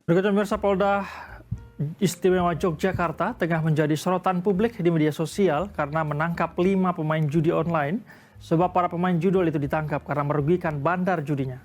Berikutnya pemirsa, Polda Istimewa Yogyakarta tengah menjadi sorotan publik di media sosial karena menangkap 5 pemain judi online, sebab para pemain judul itu ditangkap karena merugikan bandar judinya.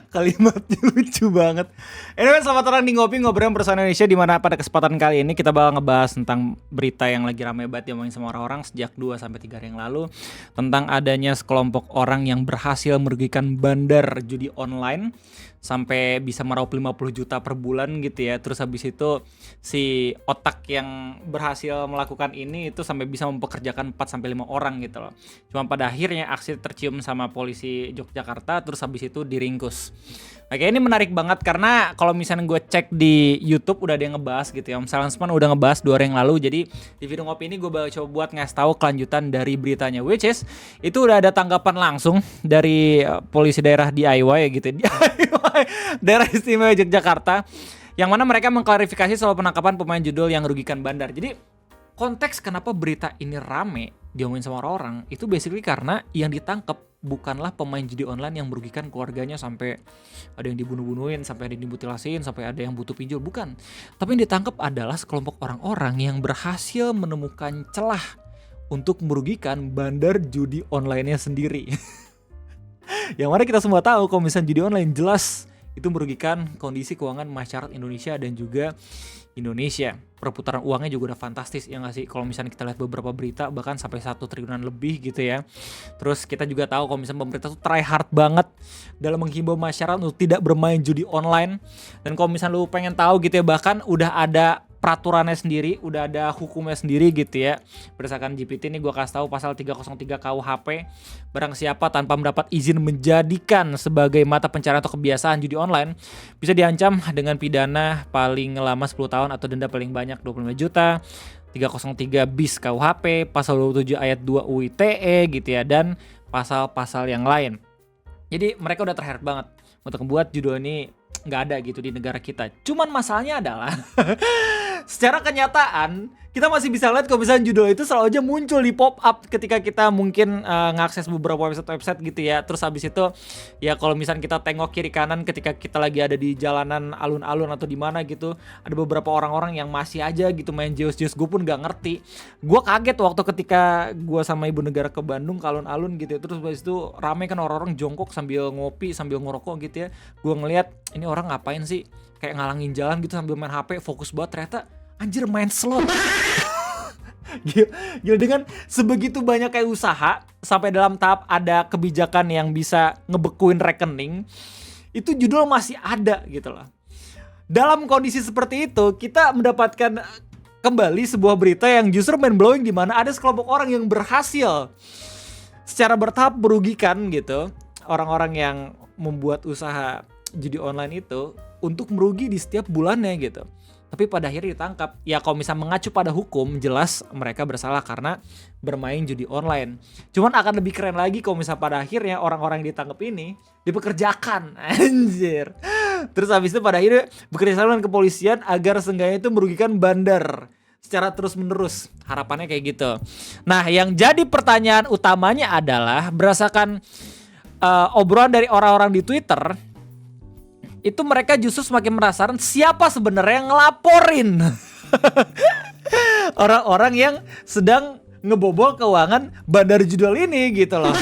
Kalimatnya lucu banget. Anyway, selamat datang di ngobrol bersama Indonesia, di mana pada kesempatan kali ini kita bakal ngebahas tentang berita yang lagi ramai banget diomongin sama orang-orang sejak 2-3 hari yang lalu, tentang adanya sekelompok orang yang berhasil merugikan bandar judi online sampai bisa meraup 50 juta per bulan gitu ya. Terus habis itu si otak yang berhasil melakukan ini itu sampai bisa mempekerjakan 4-5 orang gitu loh. Cuma pada akhirnya aksi tercium sama polisi Yogyakarta, terus habis itu diringkus. Oke, ini menarik banget karena kalau misalnya gue cek di YouTube udah ada yang ngebahas gitu ya. Misalnya Lansman udah ngebahas 2 hari yang lalu. Jadi di video ngopi ini gue bakal coba buat ngasih tahu kelanjutan dari beritanya, which is itu udah ada tanggapan langsung dari polisi daerah DIY gitu. DIY Daerah Istimewa Yogyakarta, yang mana mereka mengklarifikasi soal penangkapan pemain judul yang merugikan bandar. Jadi konteks kenapa berita ini rame diomongin sama orang-orang itu basically karena yang ditangkap bukanlah pemain judi online yang merugikan keluarganya sampai ada yang dibunuh-bunuhin, sampai ada yang dimutilasin, sampai ada yang butuh pinjol, bukan. Tapi yang ditangkap adalah sekelompok orang-orang yang berhasil menemukan celah untuk merugikan bandar judi online-nya sendiri. Yang mana kita semua tahu kalau misalnya judi online jelas itu merugikan kondisi keuangan masyarakat Indonesia dan juga Indonesia. Perputaran uangnya juga udah fantastis ya nggak sih? Kalau misalnya kita lihat beberapa berita bahkan sampai 1 triliunan lebih gitu ya. Terus kita juga tahu kalau misalnya pemerintah tuh try hard banget dalam menghimbau masyarakat untuk tidak bermain judi online. Dan kalau misalnya lu pengen tahu gitu ya, bahkan udah ada peraturannya sendiri, udah ada hukumnya sendiri gitu ya. Berdasarkan GPT ini gue kasih tahu pasal 303 KUHP, barang siapa tanpa mendapat izin menjadikan sebagai mata pencarian atau kebiasaan judi online bisa diancam dengan pidana paling lama 10 tahun atau denda paling banyak 25 juta. 303 bis KUHP, pasal 27 ayat 2 UITE gitu ya, dan pasal-pasal yang lain. Jadi mereka udah terheret banget untuk membuat judul ini nggak ada gitu di negara kita. Cuman masalahnya adalah secara kenyataan kita masih bisa lihat kalau misalnya judul itu selalu aja muncul di pop up ketika kita mungkin ngakses beberapa website gitu ya. Terus habis itu ya kalau misalnya kita tengok kiri kanan ketika kita lagi ada di jalanan alun-alun atau di mana gitu, ada beberapa orang-orang yang masih aja gitu main JOS-JOS. Gue pun nggak ngerti. Gue kaget waktu ketika gue sama ibu negara ke Bandung ke alun-alun gitu ya. Terus habis itu rame kan orang-orang jongkok sambil ngopi sambil ngerokok gitu ya. Gue ngeliat ini orang ngapain sih, kayak ngalangin jalan gitu sambil main HP, fokus banget, ternyata anjir main slot. Gila, dengan sebegitu banyak kayak usaha sampai dalam tahap ada kebijakan yang bisa ngebekuin rekening, itu judul masih ada gitu loh. Dalam kondisi seperti itu kita mendapatkan kembali sebuah berita yang justru mind blowing, di mana ada sekelompok orang yang berhasil secara bertahap merugikan gitu orang-orang yang membuat usaha judi online itu untuk merugi di setiap bulannya gitu. Tapi pada akhirnya ditangkap. Ya kalau misalnya mengacu pada hukum, jelas mereka bersalah karena bermain judi online. Cuman akan lebih keren lagi kalau misalnya pada akhirnya orang-orang yang ditangkap ini dipekerjakan. Anjir. Terus habis itu pada akhirnya bekerja sama dengan kepolisian agar seenggaknya itu merugikan bandar secara terus-menerus. Harapannya kayak gitu. Nah, yang jadi pertanyaan utamanya adalah berdasarkan obrolan dari orang-orang di Twitter, itu mereka justru semakin penasaran siapa sebenarnya yang ngelaporin orang-orang yang sedang ngebobol keuangan bandar judul ini gitu loh.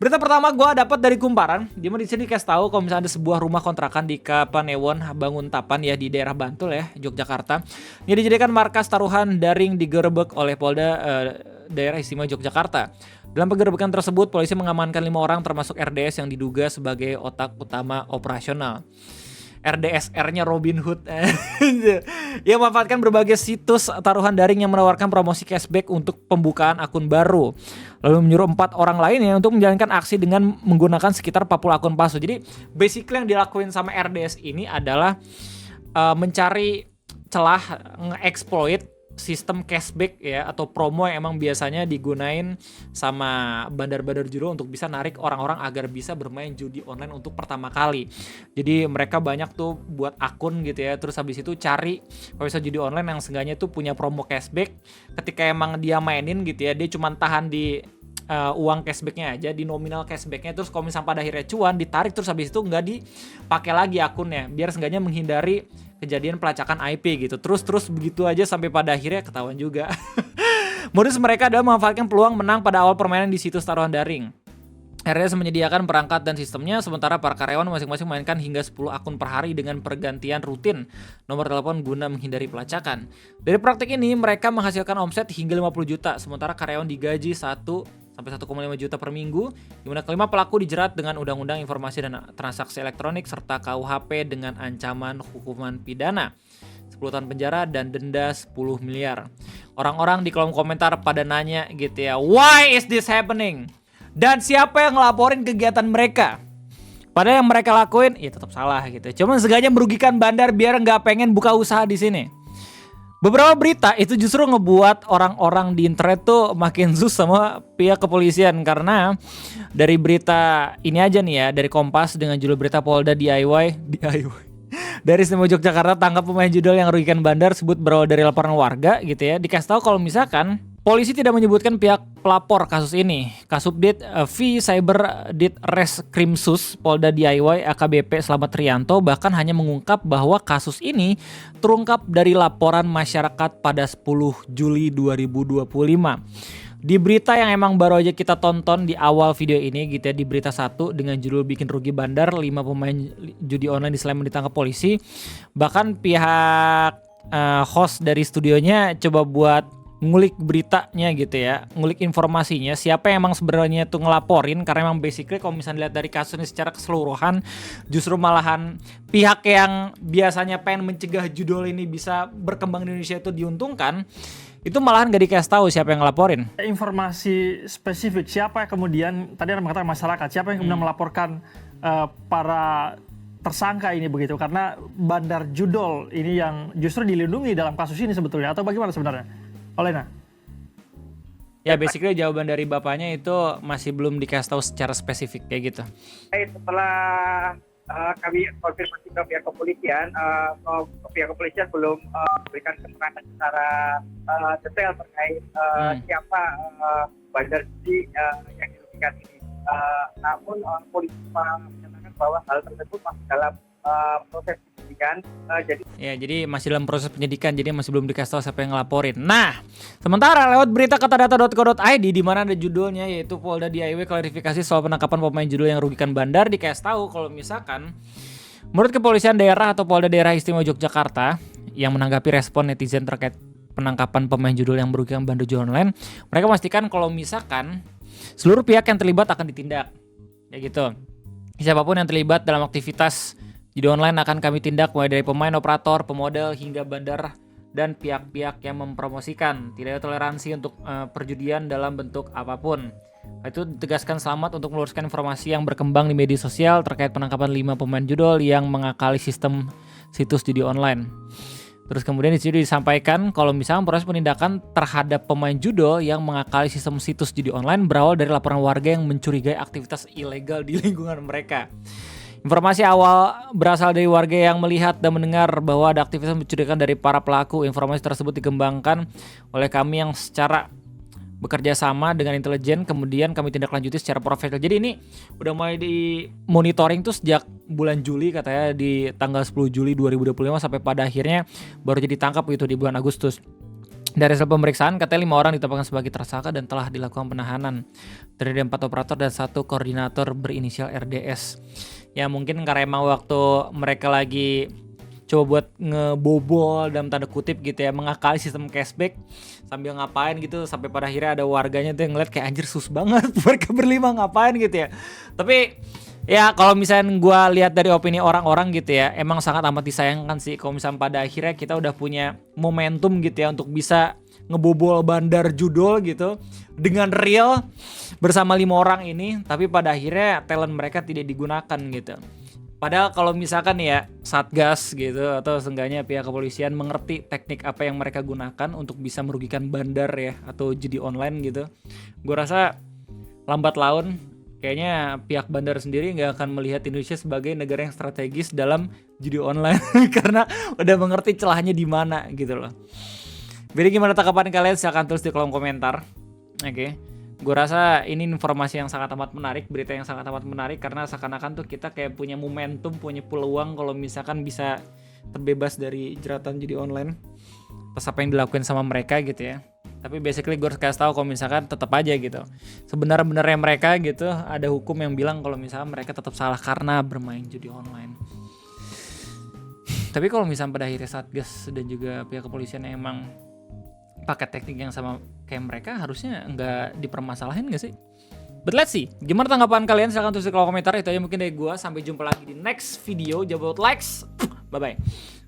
Berita pertama gue dapat dari Kumparan, di mana di sini dikasih tahu kalau misalnya ada sebuah rumah kontrakan di Kapanewon Banguntapan ya di daerah Bantul ya, Yogyakarta. Ini dijadikan markas taruhan daring digerebek oleh Polda Daerah Istimewa Yogyakarta. Dalam penggerebekan tersebut, polisi mengamankan 5 orang termasuk RDS yang diduga sebagai otak utama operasional. RDSR-nya Robin Hood yang memanfaatkan berbagai situs taruhan daring yang menawarkan promosi cashback untuk pembukaan akun baru, lalu menyuruh 4 orang lainnya untuk menjalankan aksi dengan menggunakan sekitar 40 akun palsu. Jadi basically yang dilakuin sama RDS ini adalah mencari celah, nge-exploit sistem cashback ya atau promo yang emang biasanya digunain sama bandar-bandar judi untuk bisa narik orang-orang agar bisa bermain judi online untuk pertama kali. Jadi mereka banyak tuh buat akun gitu ya, terus habis itu cari kalau bisa judi online yang seenggaknya tuh punya promo cashback. Ketika emang dia mainin gitu ya, dia cuma tahan di uang cashbacknya aja, di nominal cashbacknya, terus kalau misalnya pada akhirnya cuan ditarik, terus habis itu nggak dipakai lagi akunnya, biar seenggaknya menghindari kejadian pelacakan IP gitu. Terus begitu aja sampai pada akhirnya ketahuan juga. Modus mereka adalah memanfaatkan peluang menang pada awal permainan di situs taruhan daring. RDS menyediakan perangkat dan sistemnya, sementara para karyawan masing-masing memainkan hingga 10 akun per hari dengan pergantian rutin nomor telepon guna menghindari pelacakan. Dari praktik ini, mereka menghasilkan omset hingga 50 juta, sementara karyawan digaji 1 sampai 1,5 juta per minggu, di mana kelima pelaku dijerat dengan Undang-Undang Informasi dan Transaksi Elektronik serta KUHP dengan ancaman hukuman pidana 10 tahun penjara dan denda 10 miliar. Orang-orang di kolom komentar pada nanya gitu ya, why is this happening? Dan siapa yang ngelaporin kegiatan mereka? Padahal yang mereka lakuin ya tetap salah gitu. Cuman seenggaknya merugikan bandar biar nggak pengen buka usaha di sini. Beberapa berita itu justru ngebuat orang-orang di internet tuh makin sus sama pihak kepolisian, karena dari berita ini aja nih ya, dari Kompas dengan judul berita Polda DIY dari Istimewa Yogyakarta tangkap pemain judul yang merugikan bandar, sebut berawal dari laporan warga gitu ya. Dikasih tahu kalau misalkan polisi tidak menyebutkan pihak pelapor kasus ini. Kasubdit V Cyber Dit Reskrimsus Polda DIY AKBP Slamet Rianto bahkan hanya mengungkap bahwa kasus ini terungkap dari laporan masyarakat pada 10 Juli 2025. Di berita yang emang baru aja kita tonton di awal video ini gitu ya, di berita 1 dengan judul bikin rugi bandar 5 pemain judi online di Sleman ditangkap polisi. Bahkan pihak host dari studionya coba buat ngulik beritanya gitu ya, ngulik informasinya siapa yang emang sebenarnya tuh ngelaporin, karena emang basically kalau misalnya lihat dari kasus ini secara keseluruhan justru malahan pihak yang biasanya pengen mencegah judul ini bisa berkembang di Indonesia itu diuntungkan, itu malahan gak dikasih tahu siapa yang ngelaporin. Informasi spesifik siapa yang kemudian tadi Anda mengatakan masyarakat, siapa yang kemudian melaporkan para tersangka ini begitu, karena bandar judol ini yang justru dilindungi dalam kasus ini sebetulnya, atau bagaimana sebenarnya? Olena. Ya basically jawaban dari bapaknya itu masih belum dikasih tahu secara spesifik kayak gitu. Setelah kami konfirmasi ke pihak kepolisian, pihak kepolisian belum memberikan keterangan secara detail terkait siapa bandar judi yang dirugikan ini. Namun polisi menyatakan bahwa hal tersebut masih dalam proses penyidikan. Jadi masih dalam proses penyidikan, jadi masih belum dikasih tahu siapa yang ngelaporin. Nah, sementara lewat berita katadata.co.id di mana ada judulnya yaitu Polda DIY klarifikasi soal penangkapan pemain judul yang rugikan bandar, dikasih tahu kalau misalkan menurut kepolisian daerah atau Polda Daerah Istimewa Yogyakarta yang menanggapi respon netizen terkait penangkapan pemain judul yang merugikan bandar judi online, mereka memastikan kalau misalkan seluruh pihak yang terlibat akan ditindak. Ya gitu. Siapapun yang terlibat dalam aktivitas judi online akan kami tindak, mulai dari pemain, operator, pemodal, hingga bandar dan pihak-pihak yang mempromosikan. Tidak ada toleransi untuk perjudian dalam bentuk apapun. Itu ditegaskan Slamet untuk meluruskan informasi yang berkembang di media sosial terkait penangkapan 5 pemain judol yang mengakali sistem situs judi online. Terus kemudian di sini disampaikan kalau misalnya proses penindakan terhadap pemain judol yang mengakali sistem situs judi online berawal dari laporan warga yang mencurigai aktivitas ilegal di lingkungan mereka. Informasi awal berasal dari warga yang melihat dan mendengar bahwa ada aktivitas mencurigakan dari para pelaku. Informasi tersebut dikembangkan oleh kami yang secara bekerja sama dengan intelijen, kemudian kami tindak lanjuti secara profesional. Jadi ini udah mulai di monitoring tuh sejak bulan Juli, katanya di tanggal 10 Juli 2025 sampai pada akhirnya baru jadi ditangkap gitu di bulan Agustus. Dari hasil pemeriksaan katanya 5 orang ditetapkan sebagai tersangka dan telah dilakukan penahanan. Terdiri dari 4 operator dan 1 koordinator berinisial RDS. Ya mungkin karena emang waktu mereka lagi coba buat ngebobol dalam tanda kutip gitu ya, mengakali sistem cashback sambil ngapain gitu, sampai pada akhirnya ada warganya tuh yang ngeliat kayak anjir sus banget mereka berlima ngapain gitu ya. Tapi ya kalau misalnya gue lihat dari opini orang-orang gitu ya, emang sangat amat disayangkan sih kalau misalnya pada akhirnya kita udah punya momentum gitu ya untuk bisa ngebobol bandar judol gitu dengan real bersama 5 orang ini, tapi pada akhirnya talent mereka tidak digunakan gitu. Padahal kalau misalkan ya Satgas gitu atau seenggaknya pihak kepolisian mengerti teknik apa yang mereka gunakan untuk bisa merugikan bandar ya atau judi online gitu, gue rasa lambat laun kayaknya pihak bandar sendiri nggak akan melihat Indonesia sebagai negara yang strategis dalam judi online karena udah mengerti celahnya di mana gitu loh. Jadi gimana tanggapan kalian? Silahkan tulis di kolom komentar. Oke. Gue rasa ini informasi yang sangat amat menarik, berita yang sangat amat menarik, karena seakan-akan tuh kita kayak punya momentum, punya peluang kalau misalkan bisa terbebas dari jeratan judi online atas apa yang dilakuin sama mereka gitu ya. Tapi basically gue harus kasih tahu kalau misalkan tetap aja gitu, sebenar-benarnya mereka gitu ada hukum yang bilang kalau misalkan mereka tetap salah karena bermain judi online. Tapi kalau misalnya pada akhirnya Satgas dan juga pihak kepolisian yang emang pakai teknik yang sama kayak mereka, harusnya nggak dipermasalahin nggak sih? But let's see, gimana tanggapan kalian? Silahkan tulis di kolom komentar. Itu aja mungkin dari gue, sampai jumpa lagi di next video. Jangan lupa likes, bye bye.